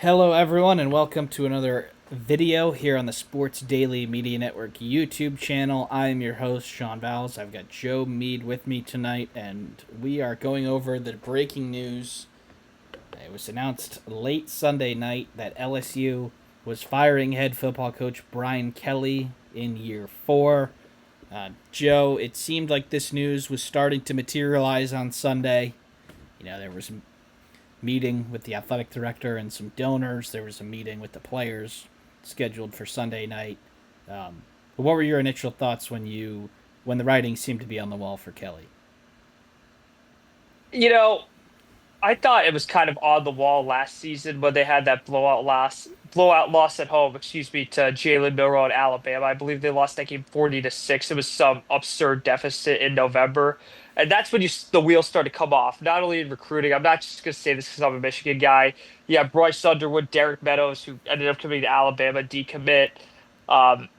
Hello, everyone, and welcome to another video here on the Sports Daily Media Network YouTube channel. I am your host, Sean Vowells. I've got Joe Meade with me tonight, and we are going over the breaking news. It was announced late Sunday night that LSU was firing head football coach Brian Kelly in year 4. Joe, it seemed like this news was starting to materialize on Sunday. There was meeting with the athletic director and some donors. There was a meeting with the players scheduled for Sunday night. But what were your initial thoughts when the writing seemed to be on the wall for Kelly? You know, I thought it was kind of on the wall last season when they had that blowout loss at home, excuse me, to Jalen Milroe at Alabama. I believe they lost that game 40-6. It was some absurd deficit in November. And that's when the wheels started to come off, not only in recruiting. I'm not just going to say this because I'm a Michigan guy. Yeah, Bryce Underwood, Derek Meadows, who ended up coming to Alabama, decommit. Um,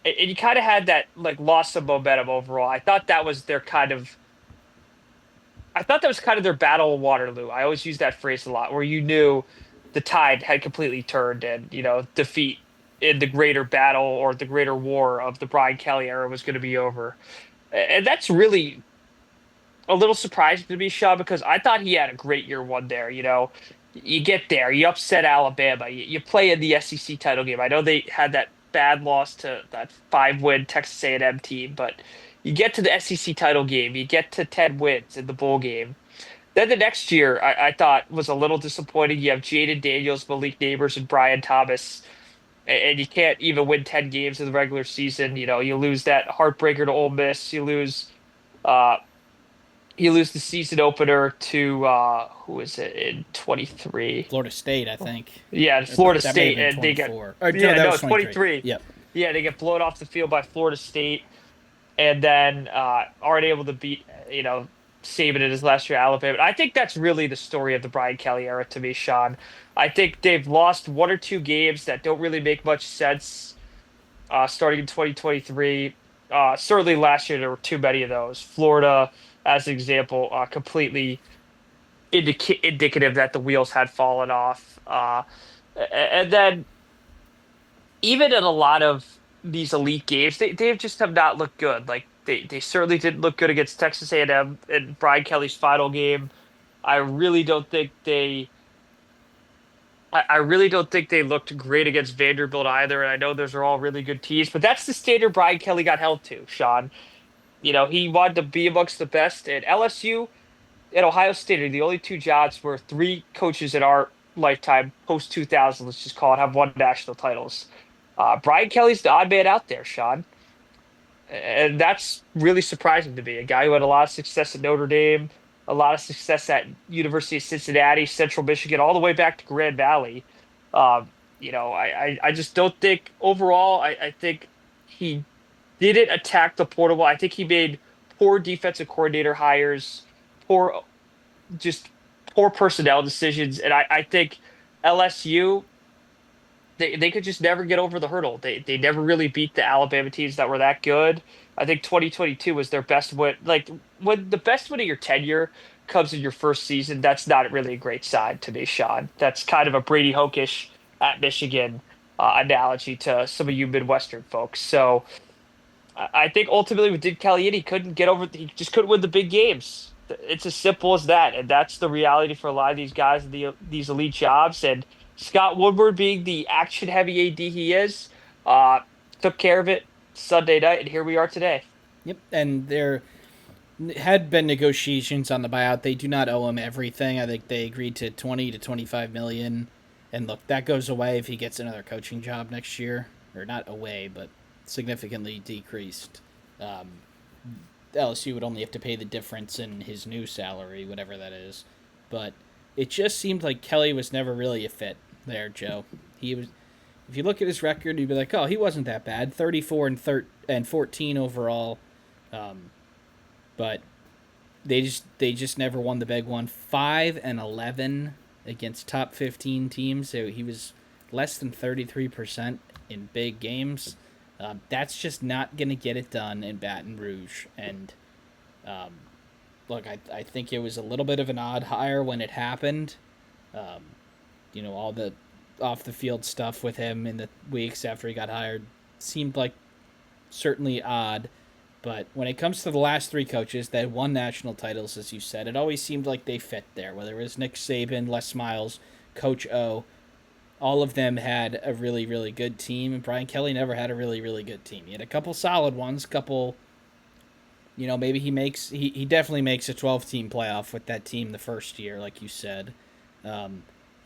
and you kind of had that like loss of momentum overall. I thought that was kind of their battle of Waterloo. I always use that phrase a lot, where you knew the tide had completely turned and, defeat in the greater battle or the greater war of the Brian Kelly era was going to be over. And that's really a little surprising to me, Sean, because I thought he had a great year one there. You get there, you upset Alabama, you play in the SEC title game. I know they had that bad loss to that 5-win Texas A&M team, but you get to the SEC title game, you get to 10 wins in the bowl game. Then the next year, I thought was a little disappointing. You have Jaden Daniels, Malik Neighbors, and Brian Thomas, and you can't even win 10 games in the regular season. You lose that heartbreaker to Ole Miss. Uh, you lose the season opener to who is it in 23? Florida State, I think. Yeah, Or Florida that may have State, been and they get 24. Or no, yeah, that no, was 23. 23. Yep. Yeah, they get blown off the field by Florida State, and then aren't able to beat Saban in his last year at Alabama. I think that's really the story of the Brian Kelly era to me, Sean. I think they've lost one or two games that don't really make much sense starting in 2023. Certainly last year there were too many of those. Florida, as an example, completely indicative that the wheels had fallen off. And then even in a lot of these elite games, they just have not looked good. Like they certainly didn't look good against Texas A&M in Brian Kelly's final game. I really don't think they I really don't think they looked great against Vanderbilt either. And I know those are all really good teams, but that's the standard Brian Kelly got held to, Sean. He wanted to be amongst the best. At LSU and Ohio State are the only two jobs where three coaches in our lifetime, post 2000, let's just call it, have won national titles. Brian Kelly's the odd man out there, Sean. And that's really surprising to me. A guy who had a lot of success at Notre Dame, a lot of success at University of Cincinnati, Central Michigan, all the way back to Grand Valley. I just don't think overall, I think he didn't attack the portal. I think he made poor defensive coordinator hires, poor just poor personnel decisions. And I think LSU they could just never get over the hurdle. They never really beat the Alabama teams that were that good. I think 2022 was their best win. Like when the best win of your tenure comes in your first season, that's not really a great sign to me, Sean. That's kind of a Brady Hokish at Michigan analogy to some of you Midwestern folks. So I think ultimately with Did Kelly he couldn't get over. He just couldn't win the big games. It's as simple as that, and that's the reality for a lot of these guys in these elite jobs. And Scott Woodward, being the action-heavy AD he is, uh, took care of it Sunday night, and here we are today. Yep. And there had been negotiations on the buyout. They do not owe him everything. I think they agreed to 20 to 25 million. And look, that goes away if he gets another coaching job next year, or not away, but significantly decreased. Um, LSU would only have to pay the difference in his new salary, whatever that is. But it just seemed like Kelly was never really a fit there, Joe. He was. If you look at his record, you'd be like, "Oh, he wasn't that bad. 34 and 14 overall." Um, but they just never won the big one. 5-11 against top 15 teams. So he was less than 33% in big games. That's just not going to get it done in Baton Rouge. And um, look, I think it was a little bit of an odd hire when it happened. Um, all the off the field stuff with him in the weeks after he got hired seemed like certainly odd. But when it comes to the last three coaches that won national titles, as you said, it always seemed like they fit there. Whether it was Nick Saban, Les Miles, Coach O, all of them had a really, really good team, and Brian Kelly never had a really, really good team. He had a couple solid ones, couple, maybe he definitely makes a 12-team playoff with that team the first year, like you said. Um,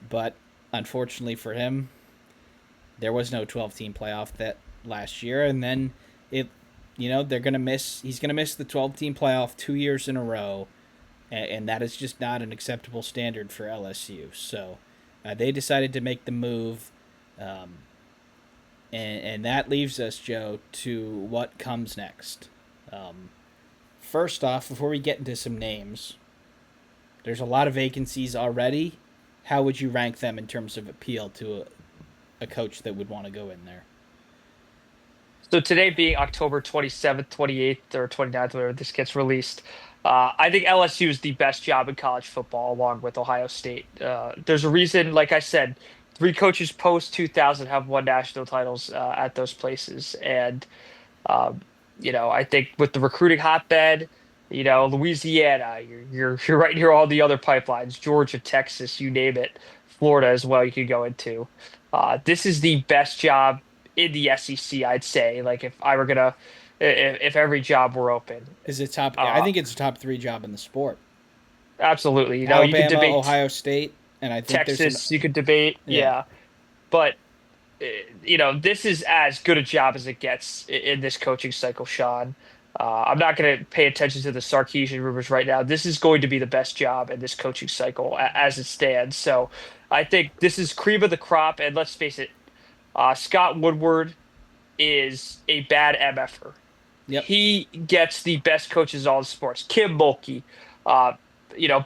but unfortunately for him, there was no 12-team playoff that last year, and then it, they're gonna miss. He's gonna miss the 12-team playoff 2 years in a row, and that is just not an acceptable standard for LSU. So they decided to make the move, um, and that leaves us, Joe, to what comes next. Um, First off, before we get into some names, there's a lot of vacancies already. How would you rank them in terms of appeal to a coach that would want to go in there? So today being October 27th, 28th, or 29th, whenever this gets released, I think LSU is the best job in college football, along with Ohio State. There's a reason, like I said, three coaches post 2000 have won national titles at those places, and um, I think with the recruiting hotbed, Louisiana, you're right near all the other pipelines, Georgia, Texas, you name it, Florida as well. You could go into. This is the best job in the SEC, I'd say. Like if I were gonna, if every job were open, Is it top? I uh, think it's a top three job in the sport. absolutely. You could Alabama, debate Ohio State, and I think there's an Texas, you could debate, yeah. yeah, but this is as good a job as it gets in this coaching cycle, Sean. I'm not going to pay attention to the Sarkisian rumors right now. This is going to be the best job in this coaching cycle as it stands. So I think this is cream of the crop. And let's face it, Scott Woodward is a bad MFer. Yep. He gets the best coaches in all the sports. Kim Mulkey, uh,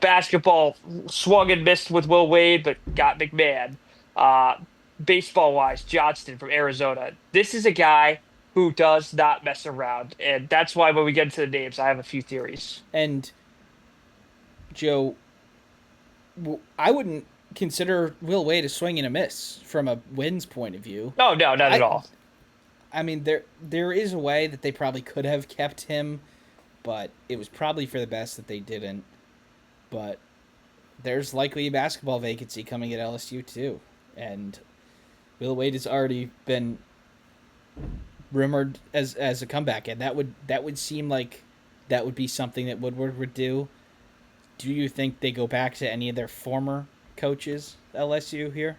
basketball swung and missed with Will Wade, but got McMahon. Uh, Baseball wise, Johnston from Arizona. This is a guy who does not mess around, and that's why when we get into the names, I have a few theories. And Joe, I wouldn't consider Will Wade a swing and a miss from a wins point of view. No, no, not at I all. I mean there is a way that they probably could have kept him, but it was probably for the best that they didn't. But there's likely a basketball vacancy coming at LSU too, and Will Wade has already been rumored as a comeback, and that would seem like that would be something that Woodward would do. Do you think they go back to any of their former coaches, LSU here?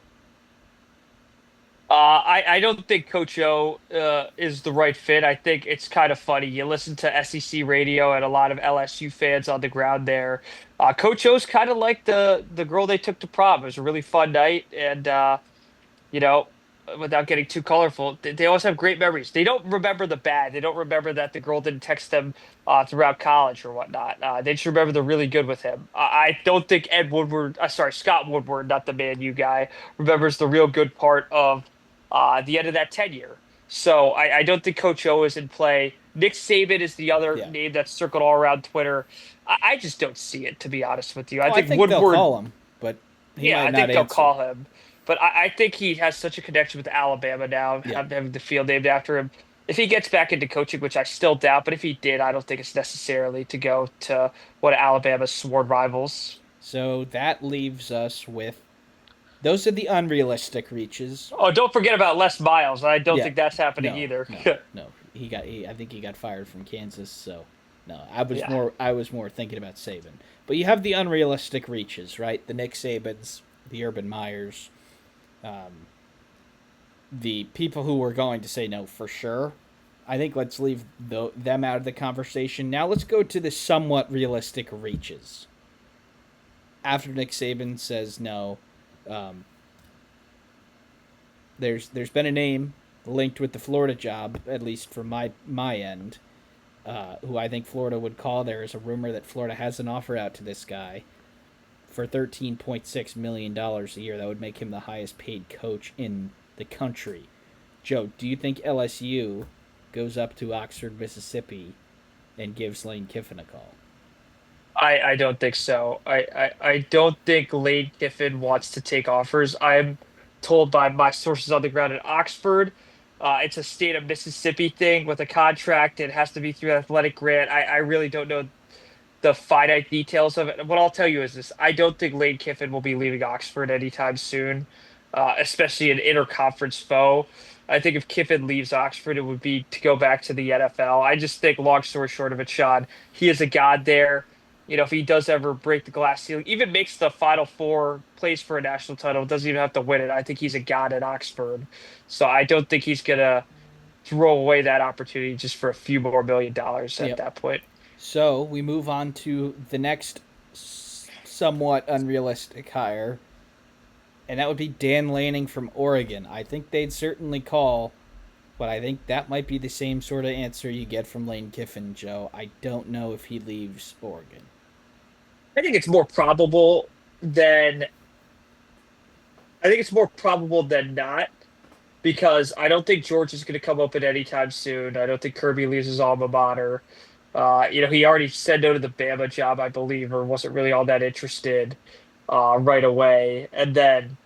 I don't think Coach O is the right fit. I think it's kind of funny. You listen to SEC radio and a lot of LSU fans on the ground there. Coach O's kind of like the girl they took to prom. It was a really fun night, and you know, without getting too colorful, they always have great memories. They don't remember the bad. They don't remember that the girl didn't text them throughout college or whatnot. They just remember the really good with him. I don't think Scott Woodward, not the Man U guy, remembers the real good part of the end of that tenure. So I don't think Coach O is in play. Nick Saban is the other Yeah. name that's circled all around Twitter. I just don't see it, to be honest with you. I Oh, I think think they'll Woodward call him, but he yeah, might I not think they'll answer. call him. But I think he has such a connection with Alabama now, Yeah. having the field named after him. If he gets back into coaching, which I still doubt, but if he did, I don't think it's necessarily to go to one of Alabama's sworn rivals. So that leaves us with those are the unrealistic reaches. Oh, don't forget about Les Miles. I don't Yeah. think that's happening No, either. no, no. I think he got fired from Kansas, so no. Yeah. I was more thinking about Saban. But you have the unrealistic reaches, right? The Nick Sabans, the Urban Meyers, um, the people who were going to say no for sure. I think let's leave them out of the conversation. Now let's go to the somewhat realistic reaches. After Nick Saban says no, um, there's been a name linked with the Florida job, at least from my end, who I think Florida would call. There is a rumor that Florida has an offer out to this guy for $13.6 million a year. That would make him the highest paid coach in the country. Joe, do you think LSU goes up to Oxford, Mississippi, and gives Lane Kiffin a call? I don't think so. I don't think Lane Kiffin wants to take offers. I'm told by my sources on the ground in Oxford. It's a state of Mississippi thing with a contract. It has to be through athletic grant. I really don't know the finite details of it. What I'll tell you is this: I don't think Lane Kiffin will be leaving Oxford anytime soon, especially an interconference foe. I think if Kiffin leaves Oxford, it would be to go back to the NFL. I just think, long story short of it, Sean, he is a god there. If he does ever break the glass ceiling, even makes the Final Four, plays for a national title, doesn't even have to win it. I think he's a god at Oxford. So I don't think he's gonna throw away that opportunity just for a few more $1 million at Yep. that point. So we move on to the next somewhat unrealistic hire, and that would be Dan Lanning from Oregon. I think they'd certainly call, but I think that might be the same sort of answer you get from Lane Kiffin, Joe. I don't know if he leaves Oregon. I think it's more probable than I think it's more probable than not because I don't think George is going to come open anytime soon. I don't think Kirby leaves his alma mater. He already said no to the Bama job, I believe, or wasn't really all that interested right away. And then,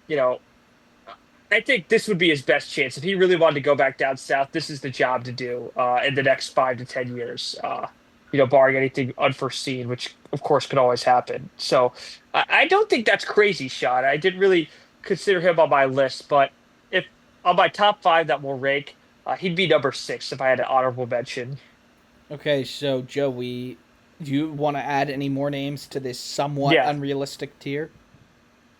you know, I think this would be his best chance. If he really wanted to go back down south, this is the job to do in the next 5 to 10 years. Barring anything unforeseen, which of course could always happen. So I don't think that's crazy, Sean. I didn't really consider him on my list, but if on my top five that will rank, he'd be number six if I had an honorable mention. Okay, so Joey, do you want to add any more names to this somewhat Yeah, unrealistic tier?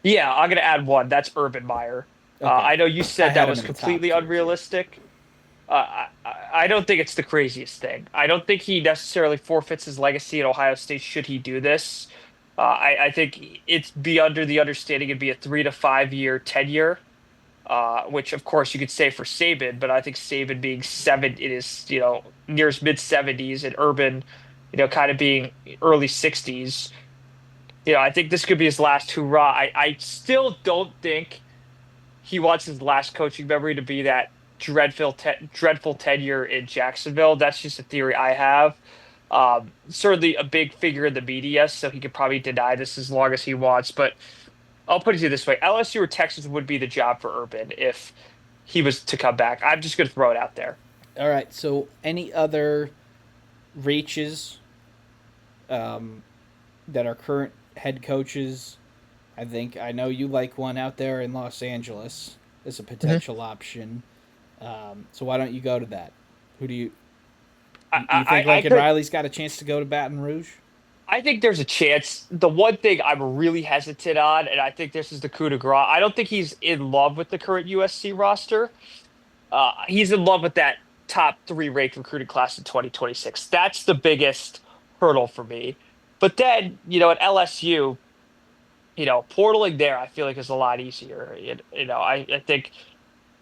yeah, I'm gonna add one. That's Urban Meyer. Okay, I know you I said had that him was in the top completely tier too. unrealistic. I don't think it's the craziest thing. I don't think he necessarily forfeits his legacy at Ohio State should he do this. I think it's be under the understanding it'd be a 3 to 5 year tenure, which of course you could say for Saban, but I think Saban being seven in his near his mid 70s and Urban, kind of being early 60s. I think this could be his last hurrah. I still don't think he wants his last coaching memory to be that dreadful tenure in Jacksonville. That's just a theory I have. Certainly a big figure in the media, so he could probably deny this as long as he wants. But I'll put it to you this way: LSU or Texas would be the job for Urban if he was to come back. I'm just going to throw it out there. All right, so any other reaches that are current head coaches? I know you like one out there in Los Angeles as a Mhm. potential option. So why don't you go to that? Who do you I, you I, think I Lincoln could. Riley's got a chance to go to Baton Rouge? I think there's a chance. The one thing I'm really hesitant on, and I think this is the coup de grace, I don't think he's in love with the current USC roster. He's in love with that top three ranked recruiting class in 2026. That's the biggest hurdle for me. But then, at LSU, portaling there, I feel like is a lot easier. I think,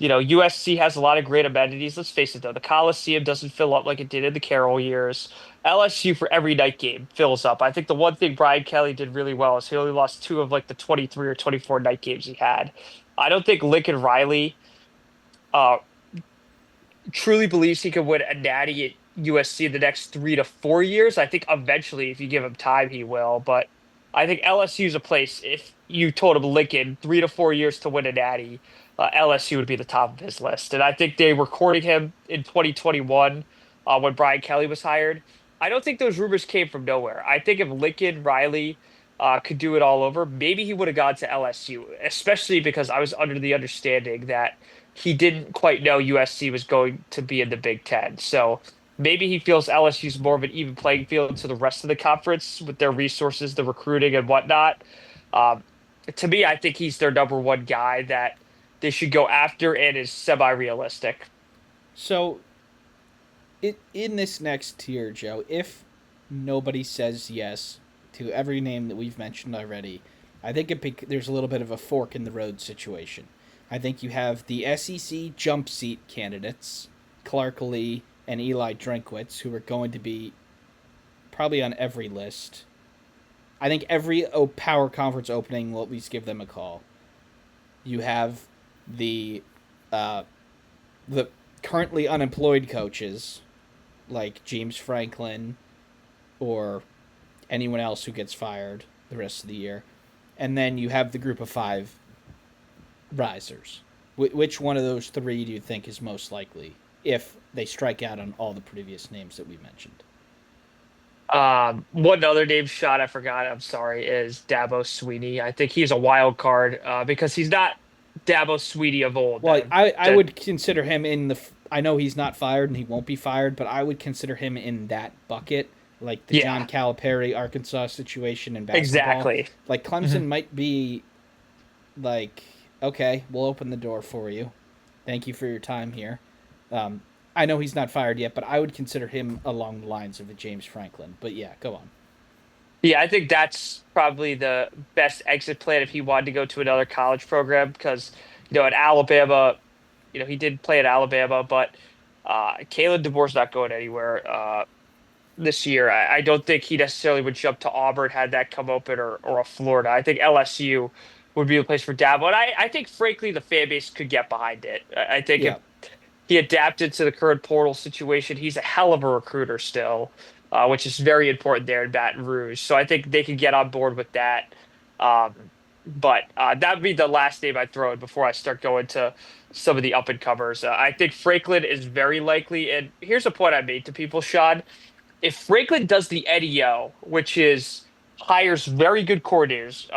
USC has a lot of great amenities. Let's face it, though, the Coliseum doesn't fill up like it did in the Carroll years. LSU for every night game fills up. I think the one thing Brian Kelly did really well is he only lost two of like the 23 or 24 night games he had. I don't think Lincoln Riley uh, truly believes he could win a natty at USC in the next 3 to 4 years. I think eventually, if you give him time, he will. But I think LSU is a place. If you told him Lincoln 3 to 4 years to win a natty, LSU would be the top of his list. And I think they were courting him in 2021 when Brian Kelly was hired. I don't think those rumors came from nowhere. I think if Lincoln Riley could do it all over, maybe he would have gone to LSU, especially because I was under the understanding that he didn't quite know USC was going to be in the Big Ten. So maybe he feels LSU's more of an even playing field to the rest of the conference with their resources, the recruiting and whatnot. Um, to me, I think he's their number one guy that they should go after and is semi-realistic. So in this next tier, Joe, if nobody says yes to every name that we've mentioned already, I think there's a little bit of a fork in the road situation. I think you have the SEC jump seat candidates, Clark Lee and Eli Drinkwitz, who are going to be probably on every list. I think every power conference opening will at least give them a call. You have the uh, the currently unemployed coaches like James Franklin or anyone else who gets fired the rest of the year. And then you have the group of five risers. Which one of those three do you think is most likely if they strike out on all the previous names that we mentioned? One other name shot I forgot, I'm sorry, is Dabo Sweeney. I think he's a wild card because he's not Dabo Sweeney of old. Well, I That would consider him in the. I know he's not fired and he won't be fired, but I would consider him in that bucket, like the John yeah, Calipari Arkansas situation in basketball. exactly. Like Mhm. Clemson might be like, okay, we'll open the door for you. Thank you for your time here. Um, I know he's not fired yet, but I would consider him along the lines of a James Franklin. But yeah, go on. Yeah, I think that's probably the best exit plan if he wanted to go to another college program because, at Alabama, he did play at Alabama, but Kalen DeBoer's not going anywhere this year. I don't think he necessarily would jump to Auburn had that come open or a Florida. I think LSU would be a place for Dabo. And I think, frankly, the fan base could get behind it. I think if Yeah. he adapted to the current portal situation. He's a hell of a recruiter still, which is very important there in Baton Rouge. So I think they could get on board with that. But that would be the last name I'd throw in before I start going to some of the up and comers. I think Franklin is very likely. And here's a point I made to people, Sean. If Franklin does the Eddie-O, which is hires very good coordinators,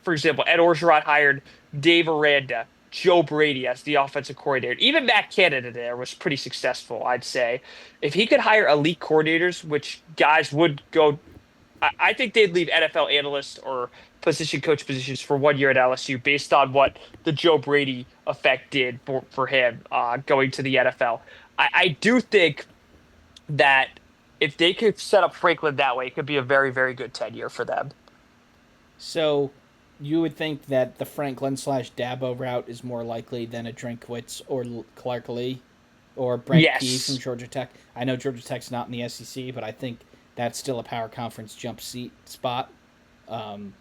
for example, Ed Orgeron hired Dave Aranda, Joe Brady as the offensive coordinator. Even Matt Canada there was pretty successful, I'd say. If he could hire elite coordinators, which guys would go, I think they'd leave NFL analysts or position coach positions for 1 year at LSU based on what the Joe Brady effect did for him going to the NFL. I do think that if they could set up Franklin that way, it could be a very, very good tenure for them. So you would think that the Franklin slash Dabo route is more likely than a Drinkwitz or Clark Lee or Brent Key from Yes. Georgia Tech. I know Georgia Tech's not in the SEC, but I think that's still a power conference jump seat spot. Um,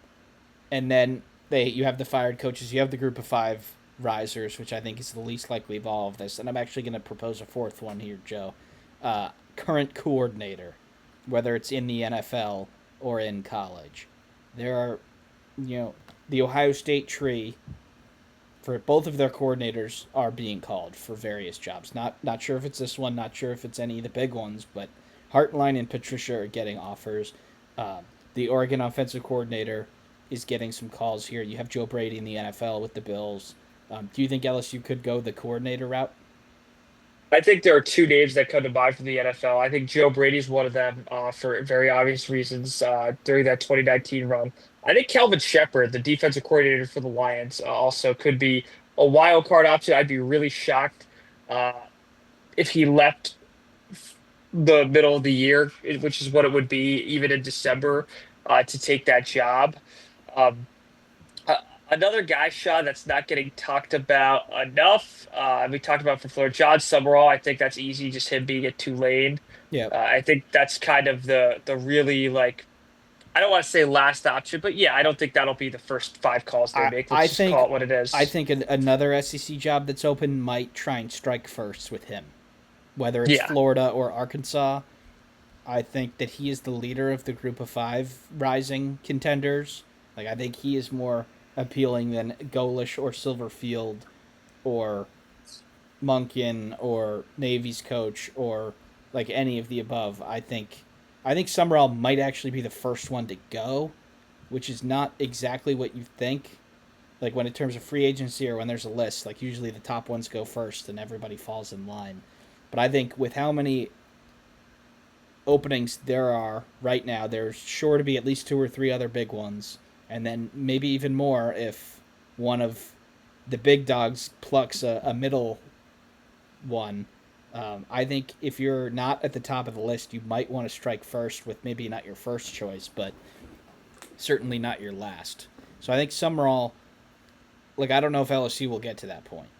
and then you have the fired coaches. You have the group of five risers, which I think is the least likely of all of this. And I'm actually going to propose a fourth one here, Joe. Current coordinator, whether it's in the NFL or in college. There are, the Ohio State tree for both of their coordinators are being called for various jobs. Not sure if it's this one, not sure if it's any of the big ones, but Hartline and Patricia are getting offers. The Oregon offensive coordinator is getting some calls here. You have Joe Brady in the NFL with the Bills. Do you think LSU could go the coordinator route? I think there are two names that come to mind from the NFL. I think Joe Brady's one of them for very obvious reasons during that 2019 run. I think Calvin Shepard, the defensive coordinator for the Lions, also could be a wild card option. I'd be really shocked uh, if he left the middle of the year, which is what it would be, even in December, to take that job. Um, uh, Another guy, Sean, that's not getting talked about enough. We talked about for Florida, John Summerall. I think that's easy, just him being at Tulane. Yep. I think that's kind of the really like I don't want to say last option, but yeah, I don't think that'll be the first five calls they I make. Let's I just call think it what it I is. think another SEC job that's open might try and strike first with him, whether it's Yeah, Florida or Arkansas. I think that he is the leader of the group of five rising contenders. Like I think he is more appealing than Golish or Silverfield or Monken or Navy's coach or like any of the above. I think Summerall might actually be the first one to go, which is not exactly what you think. Like when in terms of free agency or when there's a list, like usually the top ones go first and everybody falls in line. But I think with how many openings there are right now, there's sure to be at least two or three other big ones, and then maybe even more if one of the big dogs plucks a middle one. I think if you're not at the top of the list, you might want to strike first with maybe not your first choice, but certainly not your last. So I think Summerall, like I don't know if LSU will get to that point,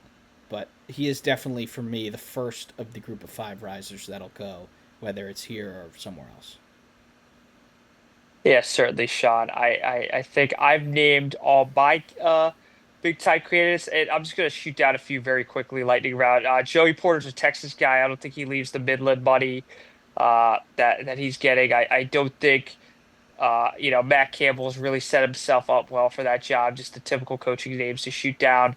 but he is definitely for me the first of the group of five risers that'll go, whether it's here or somewhere else. yeah, certainly, Sean. I think I've named all my big time candidates, and I'm just gonna shoot down a few very quickly, lightning round. Joey Porter's a Texas guy. I don't think he leaves the Midland money that he's getting. I don't think Matt Campbell's really set himself up well for that job. Just the typical coaching names to shoot down.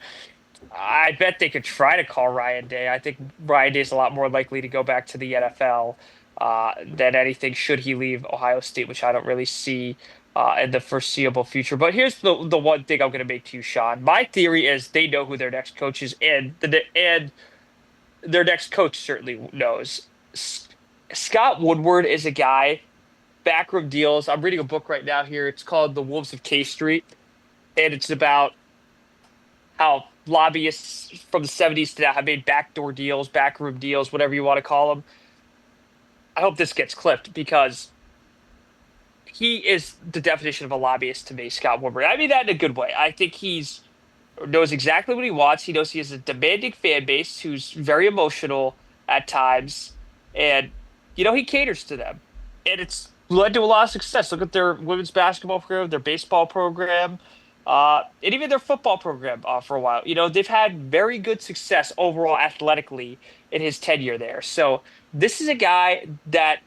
I bet they could try to call Ryan Day. I think Ryan Day is a lot more likely to go back to the NFL than anything should he leave Ohio State, which I don't really see in the foreseeable future. But here's the one thing I'm going to make to you, Sean. My theory is they know who their next coach is, and their next coach certainly knows. Scott Woodward is a guy, backroom deals. I'm reading a book right now here. It's called The Wolves of K Street, and it's about how lobbyists from the 70s to now have made backdoor deals, backroom deals, whatever you want to call them. I hope this gets clipped because he is the definition of a lobbyist to me, Scott Woodward. I mean that in a good way. I think he's knows exactly what he wants. He knows he has a demanding fan base who's very emotional at times, and he caters to them, and it's led to a lot of success. Look at their women's basketball program, their baseball program, and even their football program for a while. They've had very good success overall athletically in his tenure there. So this is a guy that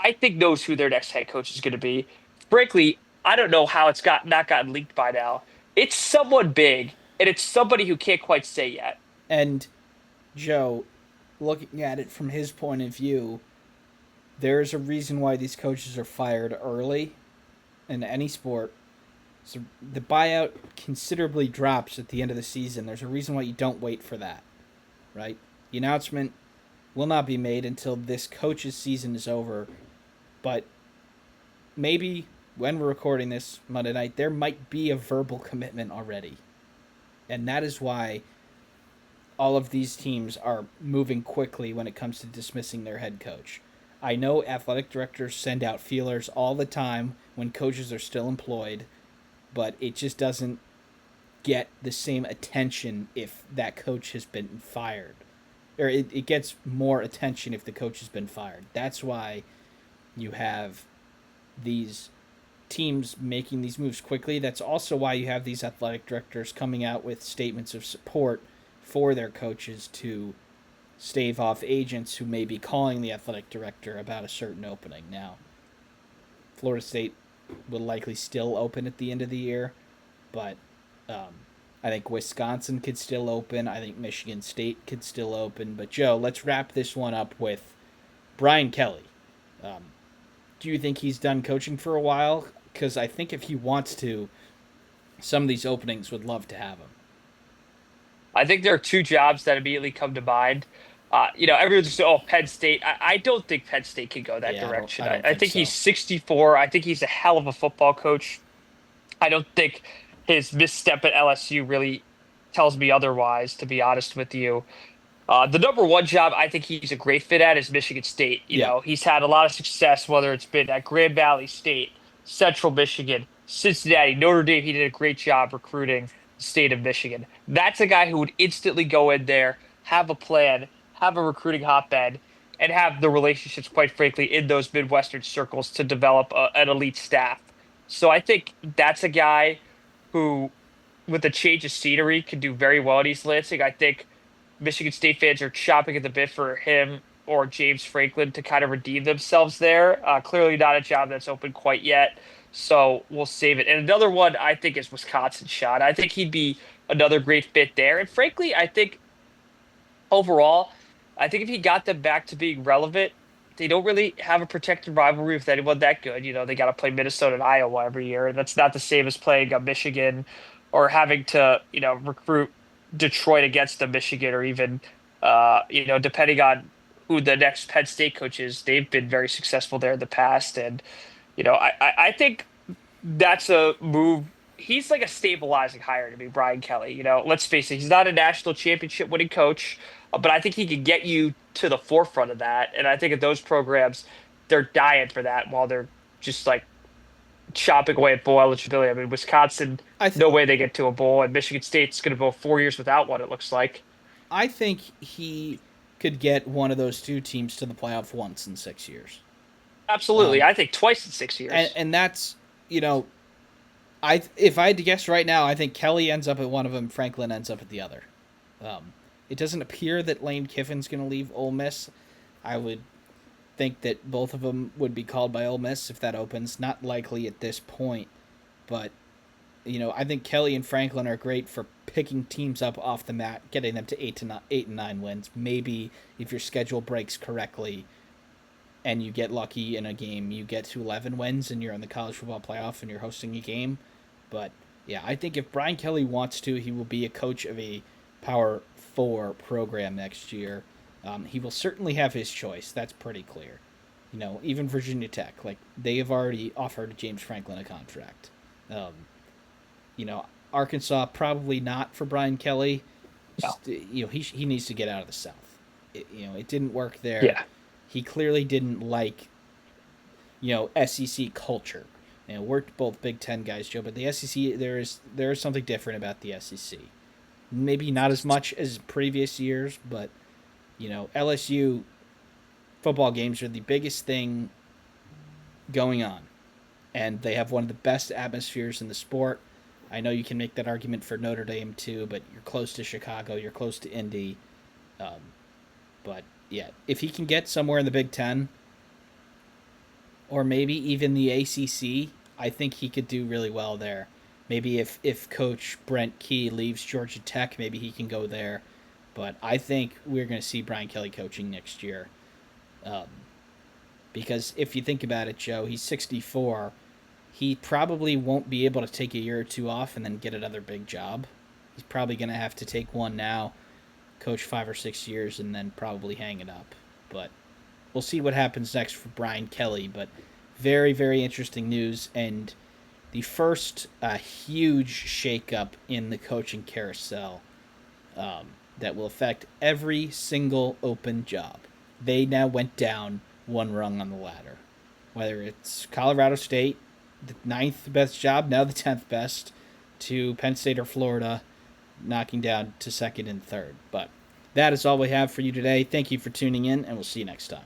I think knows who their next head coach is going to be. Frankly, I don't know how it's got not gotten leaked by now. It's someone big, and it's somebody who can't quite say yet. And Joe, looking at it from his point of view, there's a reason why these coaches are fired early in any sport. So the buyout considerably drops at the end of the season. There's a reason why you don't wait for that, right? The announcement will not be made until this coach's season is over. But maybe when we're recording this Monday night, there might be a verbal commitment already. And that is why all of these teams are moving quickly when it comes to dismissing their head coach. I know athletic directors send out feelers all the time when coaches are still employed, but it just doesn't get the same attention if that coach has been fired. Or it gets more attention if the coach has been fired. That's why you have these teams making these moves quickly. That's also why you have these athletic directors coming out with statements of support for their coaches to stave off agents who may be calling the athletic director about a certain opening. Now, Florida State will likely still open at the end of the year, but I think Wisconsin could still open. I think Michigan State could still open. But Joe, let's wrap this one up with Brian Kelly. Um, do you think he's done coaching for a while? Because I think if he wants to, some of these openings would love to have him. I think there are two jobs that immediately come to mind. Everyone's just, oh, Penn State. I don't think Penn State can go that Yeah, direction. I I, don't I think think he's so. 64. I think he's a hell of a football coach. I don't think his misstep at LSU really tells me otherwise, to be honest with you. The number one job I think he's a great fit at is Michigan State. Yeah, He's had a lot of success, whether it's been at Grand Valley State, Central Michigan, Cincinnati, Notre Dame. He did a great job recruiting the state of Michigan. That's a guy who would instantly go in there, have a plan, have a recruiting hotbed, and have the relationships, quite frankly, in those Midwestern circles to develop an elite staff. So I think that's a guy who, with a change of scenery, could do very well at East Lansing. I think Michigan State fans are chopping at the bit for him or James Franklin to kind of redeem themselves there. Clearly not a job that's open quite yet, so we'll save it. And another one I think is Wisconsin shot. I think he'd be another great fit there. And frankly, I think overall, I think if he got them back to being relevant, they don't really have a protected rivalry with anyone that good. They got to play Minnesota and Iowa every year, and that's not the same as playing Michigan or having to, recruit Detroit against the Michigan or even, depending on who the next Penn State coach is, they've been very successful there in the past. And, I think that's a move. He's like a stabilizing hire to me, Brian Kelly. Let's face it, he's not a national championship winning coach, but I think he could get you to the forefront of that. And I think at those programs, they're dying for that while they're just like chopping away at bowl eligibility. I mean, Wisconsin, I th- no way they get to a bowl, and Michigan State's going to go 4 years without one, it looks like. I think he could get one of those two teams to the playoff once in 6 years. Absolutely. Um, I think twice in six and years. and that's I if I had to guess right now, I think Kelly ends up at one of them, Franklin ends up at the other. Um, it doesn't appear that Lane Kiffin's going to leave Ole Miss. I would think that both of them would be called by Ole Miss if that opens. Not likely at this point, but I think Kelly and Franklin are great for picking teams up off the mat, getting them to 8 and 9 wins. Maybe if your schedule breaks correctly and you get lucky in a game, you get to 11 wins and you're in the college football playoff and you're hosting a game. But yeah, I think if Brian Kelly wants to, he will be a coach of a Power 4 program next year. He will certainly have his choice. That's pretty clear. Even Virginia Tech, like they have already offered James Franklin a contract. Um, you know, Arkansas probably not for Brian Kelly. No. Just he needs to get out of the South. It didn't work there. Yeah. He clearly didn't like SEC culture. We're both Big Ten guys, Joe, but the SEC there is something different about the SEC. Maybe not as much as previous years, but LSU football games are the biggest thing going on, and they have one of the best atmospheres in the sport. I know you can make that argument for Notre Dame too, but you're close to Chicago, you're close to Indy. But yeah, if he can get somewhere in the Big Ten, or maybe even the ACC, I think he could do really well there. Maybe if Coach Brent Key leaves Georgia Tech, maybe he can go there. But I think we're going to see Brian Kelly coaching next year. Because if you think about it, Joe, he's 64. He probably won't be able to take a year or two off and then get another big job. He's probably going to have to take one now, coach 5 or 6 years, and then probably hang it up. But we'll see what happens next for Brian Kelly. But very, very interesting news. And the first huge shakeup in the coaching carousel that will affect every single open job. They now went down one rung on the ladder. Whether it's Colorado State, the 9th best job, now the 10th best, to Penn State or Florida, knocking down to 2nd and 3rd. But that is all we have for you today. Thank you for tuning in, and we'll see you next time.